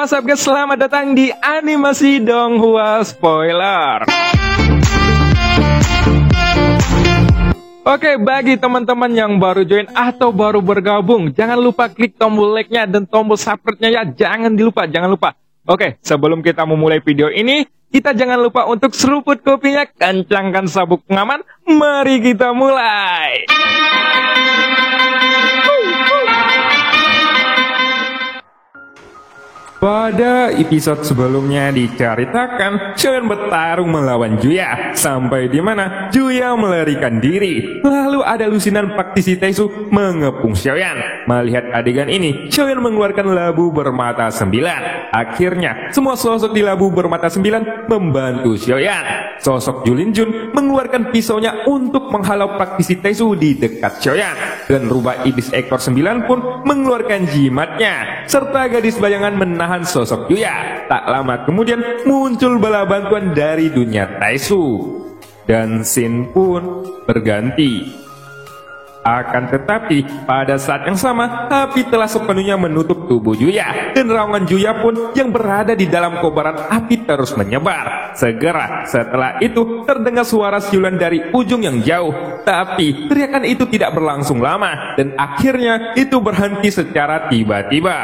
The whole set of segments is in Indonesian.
what's up guys, selamat datang di Animasi Donghua Spoiler. Oke, bagi teman-teman yang baru join atau baru bergabung, jangan lupa klik tombol like-nya dan tombol subscribe-nya ya, jangan lupa. Oke, sebelum kita memulai video ini, kita jangan lupa untuk seruput kopinya, kencangkan sabuk pengaman, mari kita mulai. Pada episode sebelumnya diceritakan Xiaoyan bertarung melawan Juya sampai di mana Juya melarikan diri. Lalu ada lusinan praktisi Taisu mengepung Xiaoyan. Melihat adegan ini, Xiaoyan mengeluarkan labu bermata 9. Akhirnya semua sosok di labu bermata 9 membantu Xiaoyan. Sosok Julin Jun mengeluarkan pisaunya untuk menghalau praktisi Taisu di dekat Xiaoyan. Dan rubah iblis ekor 9 pun mengeluarkan jimatnya. Serta gadis bayangan menahan sosok Juya. Tak lama kemudian muncul bala bantuan dari dunia Taisu. Dan scene pun berganti. Akan tetapi pada saat yang sama api telah sepenuhnya menutup tubuh Juya. Dan raungan Juya pun yang berada di dalam kobaran api terus menyebar. Segera setelah itu terdengar suara siulan dari ujung yang jauh. Tapi teriakan itu tidak berlangsung lama. Dan akhirnya itu berhenti secara tiba-tiba.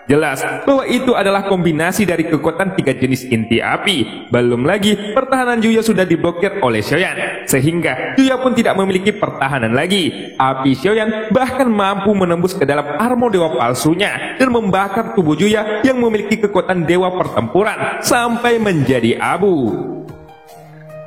Jelas bahwa itu adalah kombinasi dari kekuatan 3 jenis inti api. Belum lagi pertahanan Juya sudah diblokir oleh Xiaoyan, sehingga Juya pun tidak memiliki pertahanan lagi. Api Xiaoyan bahkan mampu menembus ke dalam armor dewa palsunya dan membakar tubuh Juya yang memiliki kekuatan dewa pertempuran sampai menjadi abu.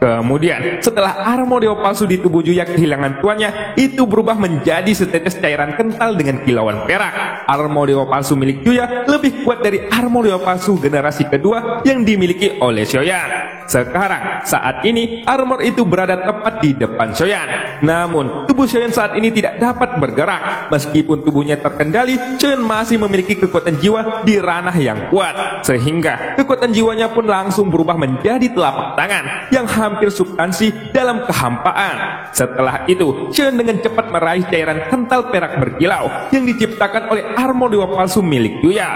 Kemudian, setelah armor dewa palsu di tubuh Juya kehilangan tuannya, itu berubah menjadi setetes cairan kental dengan kilauan perak. Armor dewa palsu milik Juya lebih kuat dari armor dewa palsu generasi kedua yang dimiliki oleh Xiaoyan. Sekarang, saat ini, armor itu berada tepat di depan Xiaoyan. Namun, tubuh Xiaoyan saat ini tidak dapat bergerak. Meskipun tubuhnya terkendali, Xiaoyan masih memiliki kekuatan jiwa di ranah yang kuat. Sehingga, kekuatan jiwanya pun langsung berubah menjadi telapak tangan yang hampir substansi dalam kehampaan. Setelah itu, Xiaoyan dengan cepat meraih cairan kental perak berkilau yang diciptakan oleh armor dewa palsu milik Juya.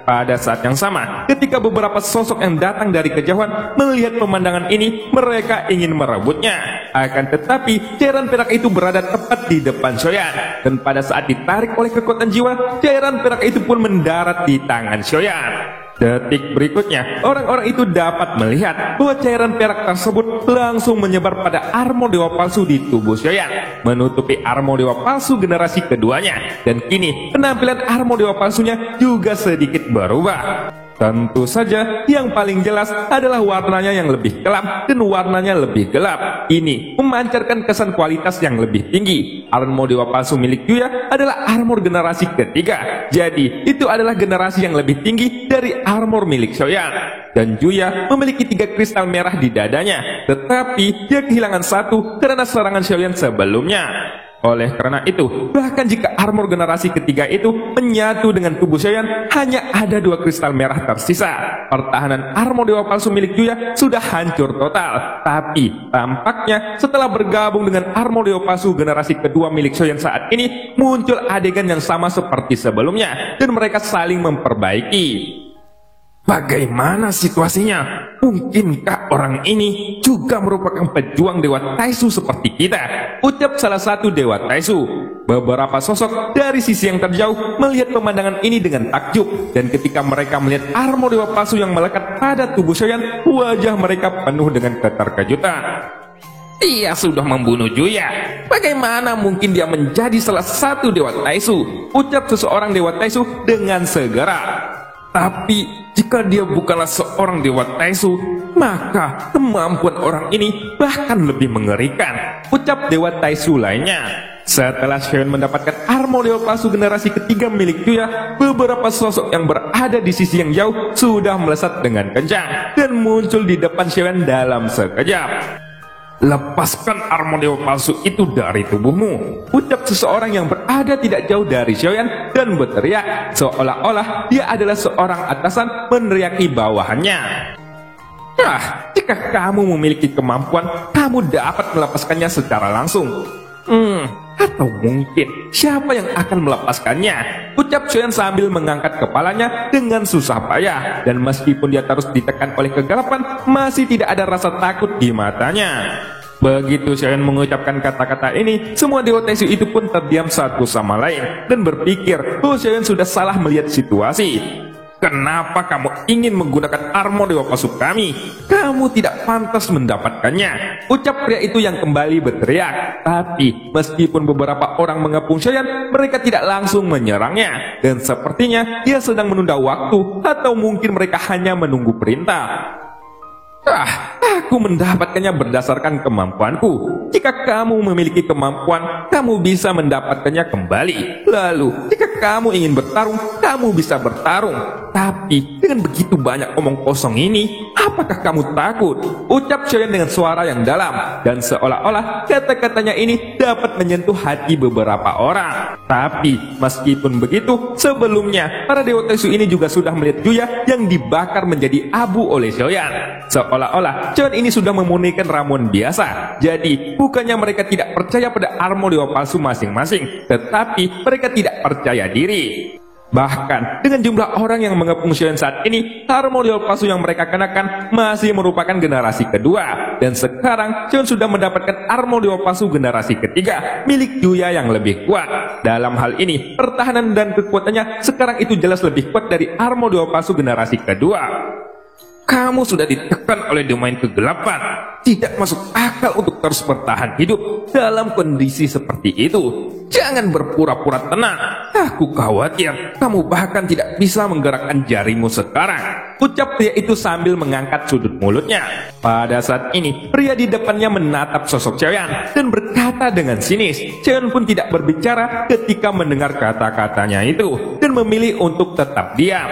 Pada saat yang sama, ketika beberapa sosok yang datang dari kejauhan melihat pemandangan ini, mereka ingin merebutnya. Akan tetapi, cairan perak itu berada tepat di depan Xiaoyan. Dan pada saat ditarik oleh kekuatan jiwa, cairan perak itu pun mendarat di tangan Xiaoyan. Detik berikutnya, orang-orang itu dapat melihat bahwa cairan perak tersebut langsung menyebar pada armor dewa palsu di tubuh Xiaoyan, menutupi armor dewa palsu generasi keduanya. Dan kini, penampilan armor dewa palsunya juga sedikit berubah. Tentu saja, yang paling jelas adalah warnanya yang lebih kelam dan warnanya lebih gelap. Ini memancarkan kesan kualitas yang lebih tinggi. Armor dewa palsu milik Juya adalah armor generasi ketiga. Jadi, itu adalah generasi yang lebih tinggi dari armor milik Xiaoyan. Dan Juya memiliki 3 kristal merah di dadanya. Tetapi, dia kehilangan 1 karena serangan Xiaoyan sebelumnya. Oleh karena itu, bahkan jika armor generasi ketiga itu menyatu dengan tubuh Xiaoyan, hanya ada 2 kristal merah tersisa. Pertahanan armor dewa palsu milik Juya sudah hancur total. Tapi, tampaknya setelah bergabung dengan armor dewa palsu generasi kedua milik Xiaoyan saat ini, muncul adegan yang sama seperti sebelumnya, dan mereka saling memperbaiki. Bagaimana situasinya? Mungkinkah orang ini juga merupakan pejuang Dewa Taisu seperti kita? Ucap salah satu Dewa Taisu. Beberapa sosok dari sisi yang terjauh melihat pemandangan ini dengan takjub. Dan ketika mereka melihat armor Dewa palsu yang melekat pada tubuh Xiaoyan, wajah mereka penuh dengan keterkejutan. Dia sudah membunuh Juya. Bagaimana mungkin dia menjadi salah satu Dewa Taisu? Ucap seseorang Dewa Taisu dengan segera. Tapi, jika dia bukanlah seorang Dewa Taisu, maka kemampuan orang ini bahkan lebih mengerikan. Ucap Dewa Taisu lainnya. Setelah Xiaoyan mendapatkan armor dewa palsu generasi ketiga milik Juya, beberapa sosok yang berada di sisi yang jauh sudah melesat dengan kencang dan muncul di depan Xiaoyan dalam sekejap. Lepaskan armor dewa palsu itu dari tubuhmu, ucap seseorang yang berada tidak jauh dari Xiaoyan dan berteriak seolah-olah dia adalah seorang atasan meneriaki bawahannya. Jika kamu memiliki kemampuan, kamu dapat melepaskannya secara langsung. Atau mungkin siapa yang akan melepaskannya? Ucap Sioyan sambil mengangkat kepalanya dengan susah payah. Dan meskipun dia terus ditekan oleh kegelapan, masih tidak ada rasa takut di matanya. Begitu Sioyan mengucapkan kata-kata ini, semua dewa Taisu itu pun terdiam satu sama lain dan berpikir bahwa Sioyan sudah salah melihat situasi. Kenapa kamu ingin menggunakan armor dewa palsu kami? Kamu tidak pantas mendapatkannya, ucap pria itu yang kembali berteriak. Tapi meskipun beberapa orang mengepung Sioyan, mereka tidak langsung menyerangnya. Dan sepertinya dia sedang menunda waktu, atau mungkin mereka hanya menunggu perintah. Aku mendapatkannya berdasarkan kemampuanku. Jika kamu memiliki kemampuan, kamu bisa mendapatkannya kembali. Lalu, jika kamu ingin bertarung, kamu bisa bertarung. Tapi, dengan begitu banyak omong kosong ini, apakah kamu takut? Ucap Sioyan dengan suara yang dalam. Dan seolah-olah kata-katanya ini dapat menyentuh hati beberapa orang. Tapi, meskipun begitu, sebelumnya, para dewa Taisu ini juga sudah melihat Juya yang dibakar menjadi abu oleh Sioyan. Seolah-olah Sioyan ini sudah memurnikan ramuan biasa. Jadi bukannya mereka tidak percaya pada armor dewa palsu masing-masing, tetapi mereka tidak percaya diri. Bahkan dengan jumlah orang yang mengepung Sioyan saat ini, armor dewa palsu yang mereka kenakan masih merupakan generasi kedua. Dan sekarang Sioyan sudah mendapatkan armor dewa palsu generasi ketiga milik Juya yang lebih kuat. Dalam hal ini, pertahanan dan kekuatannya sekarang itu jelas lebih kuat dari armor dewa palsu generasi kedua. Kamu sudah ditekan oleh domain kegelapan. Tidak masuk akal untuk terus bertahan hidup dalam kondisi seperti itu. Jangan berpura-pura tenang. Aku khawatir kamu bahkan tidak bisa menggerakkan jarimu sekarang, ucap pria itu sambil mengangkat sudut mulutnya. Pada saat ini, pria di depannya menatap sosok Sioyan dan berkata dengan sinis. Sioyan pun tidak berbicara ketika mendengar kata-katanya itu dan memilih untuk tetap diam.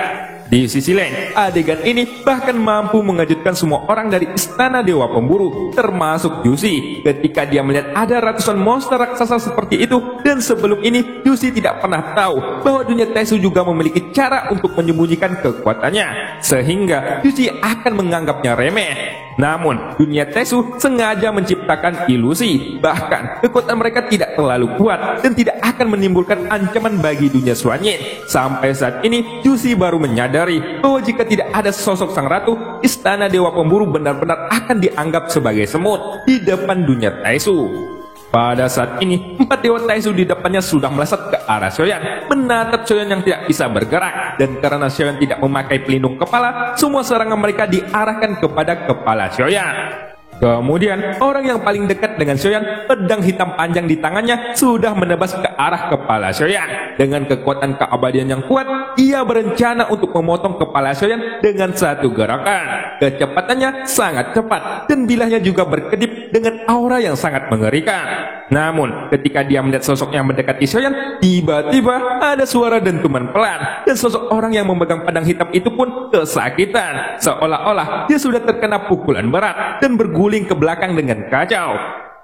Di sisi lain, adegan ini bahkan mampu mengejutkan semua orang dari istana dewa pemburu, termasuk Jushi, ketika dia melihat ada ratusan monster raksasa seperti itu. Dan sebelum ini, Jushi tidak pernah tahu bahwa dunia Taisu juga memiliki cara untuk menyembunyikan kekuatannya, sehingga Jushi akan menganggapnya remeh. Namun, dunia Taisu sengaja menciptakan ilusi, bahkan kekuatan mereka tidak terlalu kuat dan tidak akan menimbulkan ancaman bagi dunia Xuanyin. Sampai saat ini, Jushi baru menyadari bahwa jika tidak ada sosok sang ratu, istana dewa pemburu benar-benar akan dianggap sebagai semut di depan dunia Taisu. Pada saat ini, 4 dewa Taisu di depannya sudah melesat ke arah Sioyan, menatap Sioyan yang tidak bisa bergerak. Dan karena Sioyan tidak memakai pelindung kepala, semua serangan mereka diarahkan kepada kepala Sioyan. Kemudian, orang yang paling dekat dengan Sioyan, pedang hitam panjang di tangannya sudah menebas ke arah kepala Sioyan. Dengan kekuatan keabadian yang kuat, ia berencana untuk memotong kepala Sioyan dengan satu gerakan. Kecepatannya sangat cepat dan bilahnya juga berkedip dengan aura yang sangat mengerikan. Namun, ketika dia melihat sosok yang mendekati Sioyan, tiba-tiba ada suara dentuman pelan dan sosok orang yang memegang pedang hitam itu pun kesakitan. Seolah-olah dia sudah terkena pukulan berat dan berguling ke belakang dengan kacau.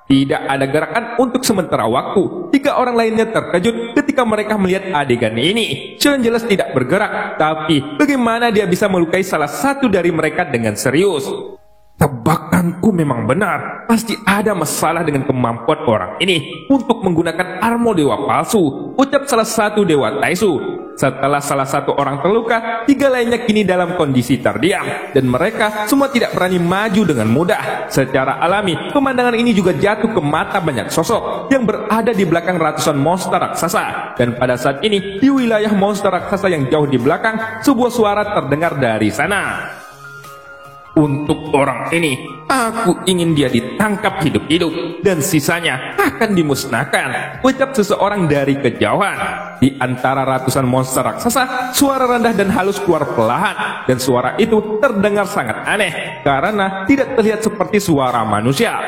Tidak ada gerakan untuk sementara waktu. 3 orang lainnya terkejut ketika mereka melihat adegan ini. Sioyan jelas tidak bergerak, tapi bagaimana dia bisa melukai salah satu dari mereka dengan serius? Tebakanku memang benar. Pasti ada masalah dengan kemampuan orang ini untuk menggunakan armor dewa palsu, ucap salah satu dewa Taisu. Setelah salah satu orang terluka, 3 lainnya kini dalam kondisi terdiam, dan mereka semua tidak berani maju dengan mudah. Secara alami, pemandangan ini juga jatuh ke mata banyak sosok yang berada di belakang ratusan monster raksasa. Dan pada saat ini, di wilayah monster raksasa yang jauh di belakang, sebuah suara terdengar dari sana. Untuk orang ini, aku ingin dia ditangkap hidup-hidup dan sisanya akan dimusnahkan, ucap seseorang dari kejauhan. Di antara ratusan monster raksasa, suara rendah dan halus keluar perlahan, dan suara itu terdengar sangat aneh karena tidak terlihat seperti suara manusia.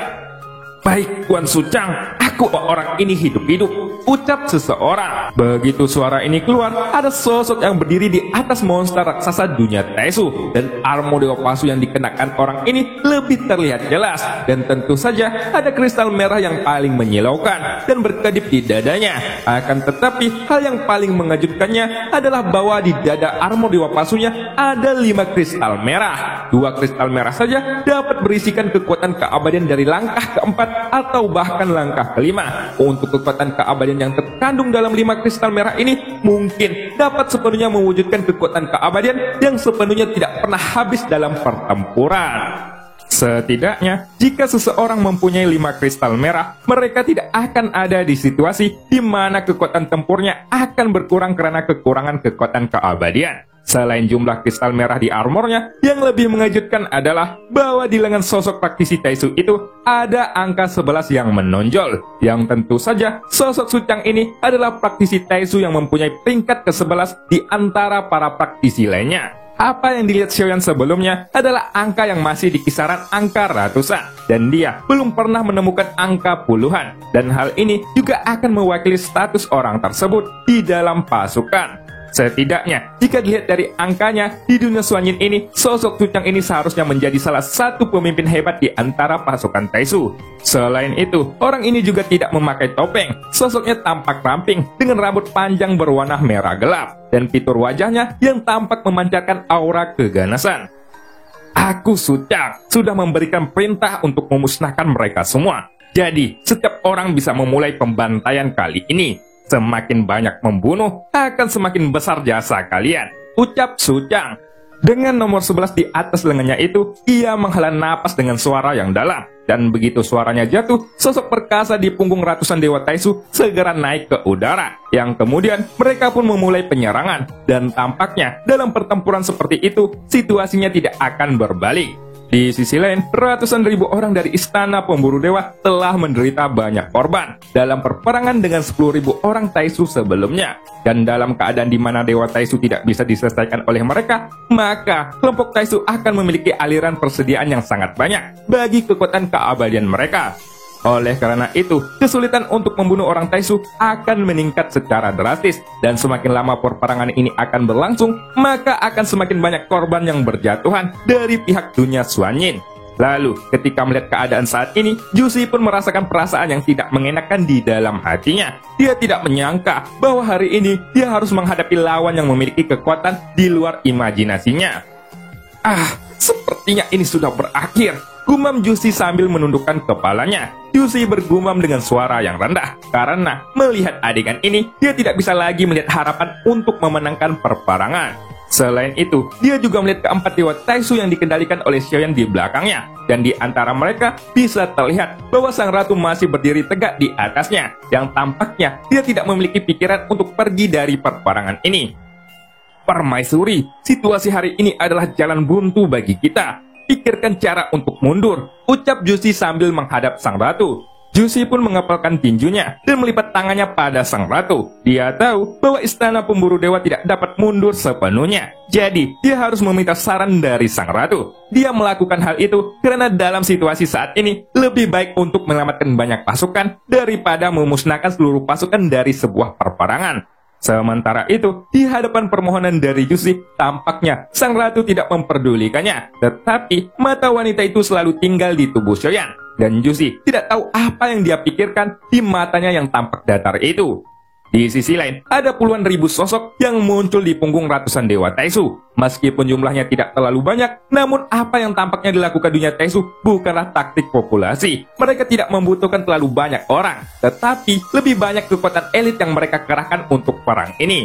Baik, Tuan Sucang, aku orang ini hidup-hidup, ucap seseorang. Begitu suara ini keluar, ada sosok yang berdiri di atas monster raksasa dunia Taisu, dan armor dewa palsu yang dikenakan orang ini lebih terlihat jelas. Dan tentu saja ada kristal merah yang paling menyilaukan dan berkedip di dadanya. Akan tetapi hal yang paling mengejutkannya adalah bahwa di dada armor dewa palsunya ada 5 kristal merah. 2 kristal merah saja dapat berisikan kekuatan keabadian dari langkah keempat atau bahkan langkah kelima. kelima, untuk kekuatan keabadian yang terkandung dalam 5 kristal merah ini mungkin dapat sepenuhnya mewujudkan kekuatan keabadian yang sepenuhnya tidak pernah habis dalam pertempuran. Setidaknya, jika seseorang mempunyai 5 kristal merah, mereka tidak akan ada di situasi di mana kekuatan tempurnya akan berkurang karena kekurangan kekuatan keabadian. Selain jumlah kristal merah di armornya, yang lebih mengejutkan adalah bahwa di lengan sosok praktisi Taisu itu ada angka 11 yang menonjol. Yang tentu saja, sosok Suchang ini adalah praktisi Taisu yang mempunyai peringkat ke-11 di antara para praktisi lainnya. Apa yang dilihat Xiaoyan sebelumnya adalah angka yang masih di kisaran angka ratusan, dan dia belum pernah menemukan angka puluhan, dan hal ini juga akan mewakili status orang tersebut di dalam pasukan. Setidaknya, jika dilihat dari angkanya, di dunia Xuanyin ini, sosok Suchang ini seharusnya menjadi salah satu pemimpin hebat di antara pasukan Taisu. Selain itu, orang ini juga tidak memakai topeng. Sosoknya tampak ramping dengan rambut panjang berwarna merah gelap, dan fitur wajahnya yang tampak memancarkan aura keganasan. Aku Suchang sudah memberikan perintah untuk memusnahkan mereka semua. Jadi, setiap orang bisa memulai pembantaian kali ini. Semakin banyak membunuh, akan semakin besar jasa kalian, ucap Suchang. Dengan nomor 11 di atas lengannya itu, ia menghela napas dengan suara yang dalam. Dan begitu suaranya jatuh, sosok perkasa di punggung ratusan Dewa Taisu segera naik ke udara. Yang kemudian, mereka pun memulai penyerangan. Dan tampaknya, dalam pertempuran seperti itu, situasinya tidak akan berbalik. Di sisi lain, ratusan ribu orang dari Istana Pemburu Dewa telah menderita banyak korban dalam perperangan dengan 10.000 orang Taisu sebelumnya. Dan dalam keadaan di mana Dewa Taisu tidak bisa diselesaikan oleh mereka, maka kelompok Taisu akan memiliki aliran persediaan yang sangat banyak bagi kekuatan keabadian mereka. Oleh karena itu, kesulitan untuk membunuh orang Taisu akan meningkat secara drastis, dan semakin lama perperangan ini akan berlangsung, maka akan semakin banyak korban yang berjatuhan dari pihak dunia Xuanyin. Lalu, ketika melihat keadaan saat ini, Jushi pun merasakan perasaan yang tidak mengenakan di dalam hatinya. Dia tidak menyangka bahwa hari ini dia harus menghadapi lawan yang memiliki kekuatan di luar imajinasinya. Sepertinya ini sudah berakhir, gumam Jushi sambil menundukkan kepalanya. Jushi bergumam dengan suara yang rendah, karena melihat adegan ini, dia tidak bisa lagi melihat harapan untuk memenangkan perperangan. Selain itu, dia juga melihat keempat Dewa Taisu yang dikendalikan oleh Xiaoyan di belakangnya, dan di antara mereka bisa terlihat bahwa sang ratu masih berdiri tegak di atasnya, yang tampaknya dia tidak memiliki pikiran untuk pergi dari perperangan ini. Permaisuri, situasi hari ini adalah jalan buntu bagi kita. Pikirkan cara untuk mundur, ucap Jushi sambil menghadap sang ratu. Jushi pun mengepalkan tinjunya dan melipat tangannya pada sang ratu. Dia tahu bahwa Istana Pemburu Dewa tidak dapat mundur sepenuhnya. Jadi, dia harus meminta saran dari sang ratu. Dia melakukan hal itu karena dalam situasi saat ini, lebih baik untuk menyelamatkan banyak pasukan daripada memusnahkan seluruh pasukan dari sebuah perperangan. Sementara itu, di hadapan permohonan dari Jushi, tampaknya sang ratu tidak memperdulikannya. Tetapi, mata wanita itu selalu tinggal di tubuh Xiaoyan. Dan Jushi tidak tahu apa yang dia pikirkan di matanya yang tampak datar itu. Di sisi lain, ada puluhan ribu sosok yang muncul di punggung ratusan Dewa Taisu. Meskipun jumlahnya tidak terlalu banyak, namun apa yang tampaknya dilakukan dunia Taisu bukanlah taktik populasi. Mereka tidak membutuhkan terlalu banyak orang, tetapi lebih banyak kekuatan elit yang mereka kerahkan untuk perang ini.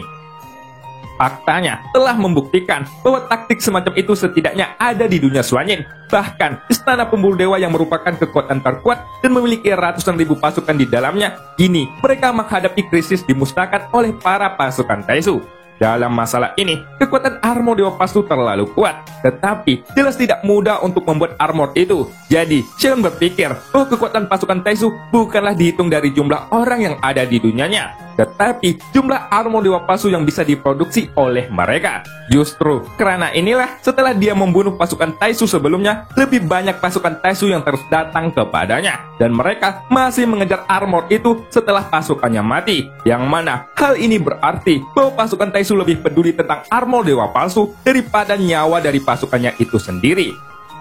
Faktanya telah membuktikan bahwa taktik semacam itu setidaknya ada di dunia Xuanyin. Bahkan, Istana Pemburu Dewa yang merupakan kekuatan terkuat dan memiliki ratusan ribu pasukan di dalamnya, kini mereka menghadapi krisis dimusnahkan oleh para pasukan Taisu. Dalam masalah ini, kekuatan armor Dewa Palsu terlalu kuat, tetapi jelas tidak mudah untuk membuat armor itu. Jadi, Xiaoyan berpikir bahwa kekuatan pasukan Taisu bukanlah dihitung dari jumlah orang yang ada di dunianya, tetapi jumlah armor Dewa Palsu yang bisa diproduksi oleh mereka. Justru karena inilah, setelah dia membunuh pasukan Taisu sebelumnya, lebih banyak pasukan Taisu yang terus datang kepadanya, dan mereka masih mengejar armor itu setelah pasukannya mati. Yang mana hal ini berarti bahwa pasukan Taisu lebih peduli tentang armor Dewa Palsu daripada nyawa dari pasukannya itu sendiri.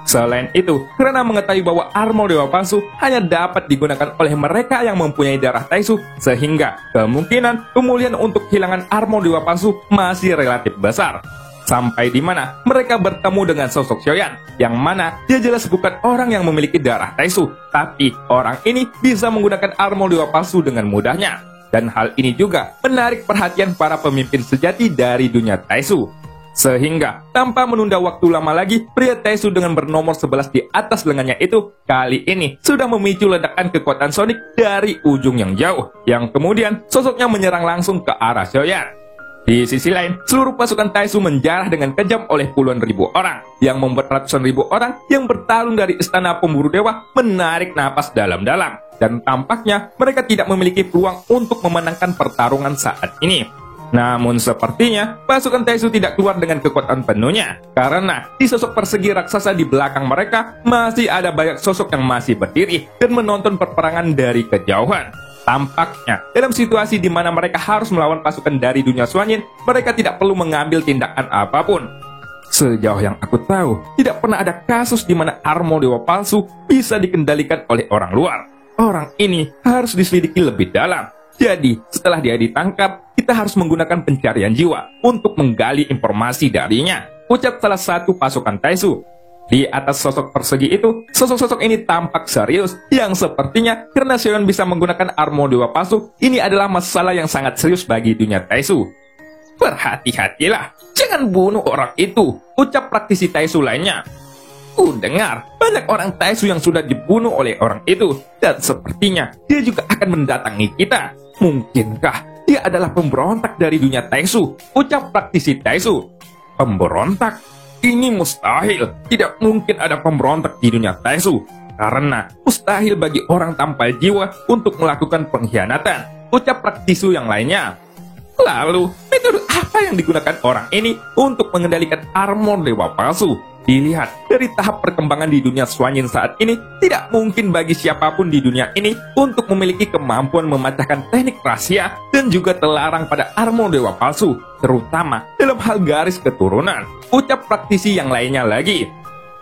Selain itu, karena mengetahui bahwa armor Dewa Palsu hanya dapat digunakan oleh mereka yang mempunyai darah Taisu, sehingga kemungkinan pemulihan untuk kehilangan armor Dewa Palsu masih relatif besar. Sampai di mana mereka bertemu dengan sosok Xiaoyan, yang mana dia jelas bukan orang yang memiliki darah Taisu, tapi orang ini bisa menggunakan armor dewa palsu dengan mudahnya. Dan hal ini juga menarik perhatian para pemimpin sejati dari dunia Taisu. Sehingga tanpa menunda waktu lama lagi, pria Taisu dengan bernomor 11 di atas lengannya itu kali ini sudah memicu ledakan kekuatan sonik dari ujung yang jauh, yang kemudian sosoknya menyerang langsung ke arah Xiaoyan. Di sisi lain, seluruh pasukan Taisu menjarah dengan kejam oleh puluhan ribu orang, yang membuat ratusan ribu orang yang bertarung dari istana pemburu dewa menarik napas dalam-dalam. Dan tampaknya mereka tidak memiliki peluang untuk memenangkan pertarungan saat ini. Namun sepertinya pasukan Taisu tidak keluar dengan kekuatan penuhnya, karena di sosok persegi raksasa di belakang mereka masih ada banyak sosok yang masih berdiri dan menonton perperangan dari kejauhan. Tampaknya, dalam situasi di mana mereka harus melawan pasukan dari dunia Xuanyin, mereka tidak perlu mengambil tindakan apapun. Sejauh yang aku tahu, tidak pernah ada kasus di mana armor dewa palsu bisa dikendalikan oleh orang luar. Orang ini harus diselidiki lebih dalam. Jadi, setelah dia ditangkap, kita harus menggunakan pencarian jiwa untuk menggali informasi darinya, ucap salah satu pasukan Taisu. Di atas sosok persegi itu, sosok-sosok ini tampak serius, yang sepertinya karena Xiaoyan bisa menggunakan armor dewa palsu, ini adalah masalah yang sangat serius bagi dunia Taisu. Berhati-hatilah, jangan bunuh orang itu, ucap praktisi Taisu lainnya. Ku dengar banyak orang Taisu yang sudah dibunuh oleh orang itu, dan sepertinya dia juga akan mendatangi kita. Mungkinkah dia adalah pemberontak dari dunia Taisu, ucap praktisi Taisu. Pemberontak? Ini mustahil, tidak mungkin ada pemberontak di dunia Taisu, karena mustahil bagi orang tanpa jiwa untuk melakukan pengkhianatan, ucap praktisi yang lainnya. Lalu, metode apa yang digunakan orang ini untuk mengendalikan armor dewa palsu? Dilihat dari tahap perkembangan di dunia Xuanyin saat ini, tidak mungkin bagi siapapun di dunia ini untuk memiliki kemampuan memecahkan teknik rahasia dan juga terlarang pada armor dewa palsu, terutama dalam hal garis keturunan, ucap praktisi yang lainnya lagi.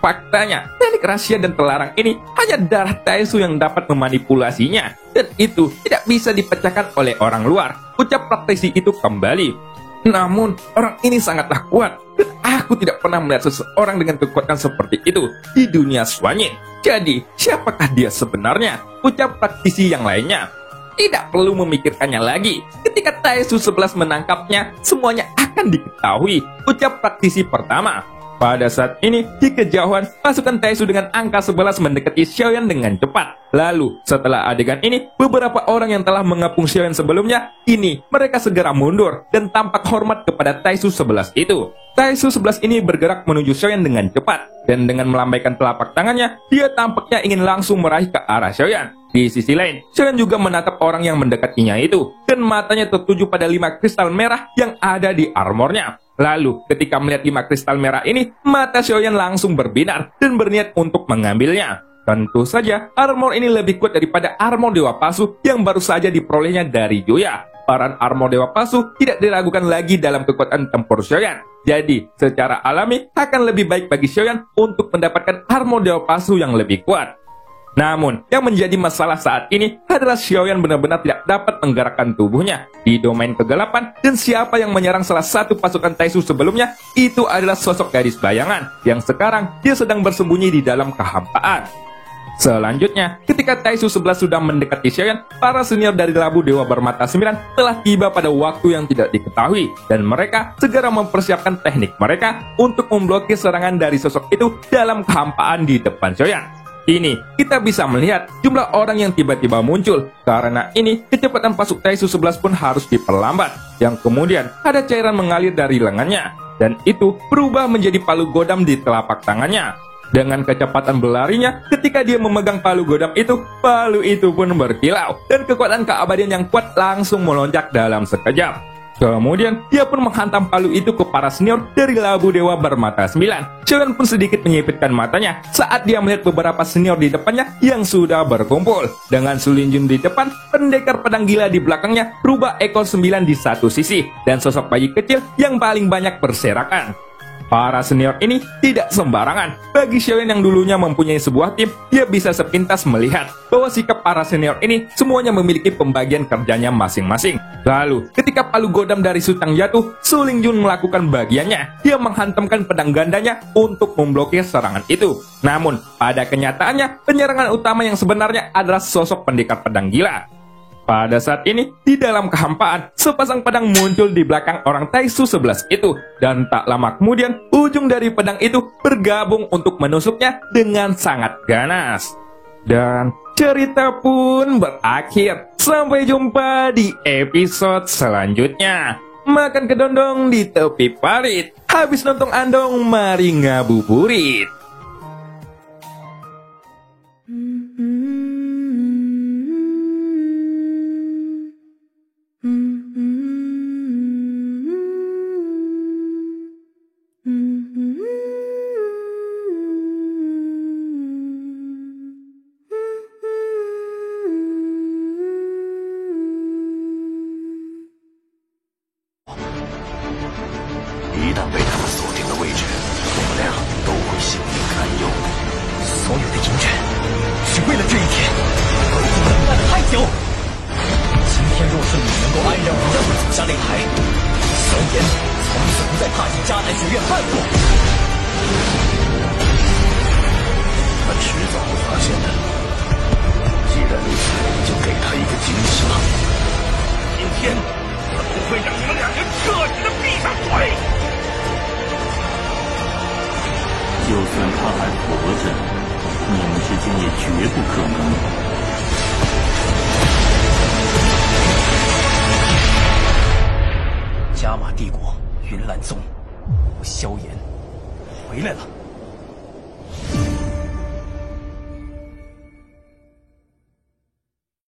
Faktanya, teknik rahasia dan terlarang ini hanya darah Taisu yang dapat memanipulasinya, dan itu tidak bisa dipecahkan oleh orang luar, ucap praktisi itu kembali. Namun, orang ini sangatlah kuat, dan aku tidak pernah melihat seseorang dengan kekuatan seperti itu di dunia Xuanyin. Jadi, siapakah dia sebenarnya? Ucap praktisi yang lainnya. Tidak perlu memikirkannya lagi. Ketika Taisu 11 menangkapnya, semuanya akan diketahui, ucap praktisi pertama. Pada saat ini, di kejauhan, pasukan Taisu dengan angka 11 mendekati Xiaoyan dengan cepat. Lalu, setelah adegan ini, beberapa orang yang telah mengepung Xiaoyan sebelumnya, ini mereka segera mundur dan tampak hormat kepada Taisu 11 itu. Taisu 11 ini bergerak menuju Xiaoyan dengan cepat, dan dengan melambaikan telapak tangannya, dia tampaknya ingin langsung meraih ke arah Xiaoyan. Di sisi lain, Xiaoyan juga menatap orang yang mendekatinya itu, dan matanya tertuju pada 5 kristal merah yang ada di armornya. Lalu, ketika melihat 5 kristal merah ini, mata Xiaoyan langsung berbinar dan berniat untuk mengambilnya. Tentu saja, armor ini lebih kuat daripada armor dewa palsu yang baru saja diperolehnya dari Juya. Peran armor dewa palsu tidak diragukan lagi dalam kekuatan tempur Xiaoyan. Jadi, secara alami, akan lebih baik bagi Xiaoyan untuk mendapatkan armor dewa palsu yang lebih kuat. Namun, yang menjadi masalah saat ini adalah Xiaoyan benar-benar tidak dapat menggerakkan tubuhnya di domain kegelapan, dan siapa yang menyerang salah satu pasukan Taisu sebelumnya itu adalah sosok gadis bayangan yang sekarang dia sedang bersembunyi di dalam kehampaan. Selanjutnya, ketika Taisu 11 sudah mendekati Xiaoyan, para senior dari Labu Dewa Bermata 9 telah tiba pada waktu yang tidak diketahui, dan mereka segera mempersiapkan teknik mereka untuk memblokir serangan dari sosok itu dalam kehampaan di depan Xiaoyan. Ini, kita bisa melihat jumlah orang yang tiba-tiba muncul. Karena ini, kecepatan pasuk Taisu 11 pun harus diperlambat. Yang kemudian, ada cairan mengalir dari lengannya. Dan itu berubah menjadi palu godam di telapak tangannya. Dengan kecepatan berlarinya, ketika dia memegang palu godam itu pun berkilau. Dan kekuatan keabadian yang kuat langsung melonjak dalam sekejap. Kemudian, dia pun menghantam palu itu ke para senior dari Labu Dewa Bermata 9. Xiaoyan pun sedikit menyipitkan matanya saat dia melihat beberapa senior di depannya yang sudah berkumpul. Dengan Sulinjun di depan, pendekar pedang gila di belakangnya berubah ekor 9 di satu sisi, dan sosok bayi kecil yang paling banyak berserakan. Para senior ini tidak sembarangan. Bagi Xiaoyan yang dulunya mempunyai sebuah tim, dia bisa sepintas melihat bahwa sikap para senior ini semuanya memiliki pembagian kerjanya masing-masing. Lalu, ketika palu godam dari Su Tang jatuh, Su Lingjun melakukan bagiannya. Dia menghantamkan pedang gandanya untuk memblokir serangan itu. Namun, pada kenyataannya, penyerangan utama yang sebenarnya adalah sosok pendekar pedang gila. Pada saat ini, di dalam kehampaan, sepasang pedang muncul di belakang orang Taisu 11 itu. Dan tak lama kemudian, ujung dari pedang itu bergabung untuk menusuknya dengan sangat ganas. Dan cerita pun berakhir. Sampai jumpa di episode selanjutnya. Makan kedondong di tepi parit. Habis nonton andong, mari ngabuburit.他迟早会发现的。既然如此，就给他一个惊喜吧。今天他不会让你们两人彻底的闭上嘴。就算他还活着，你们之间也绝不可能。加玛帝国云岚宗，我萧炎回来了。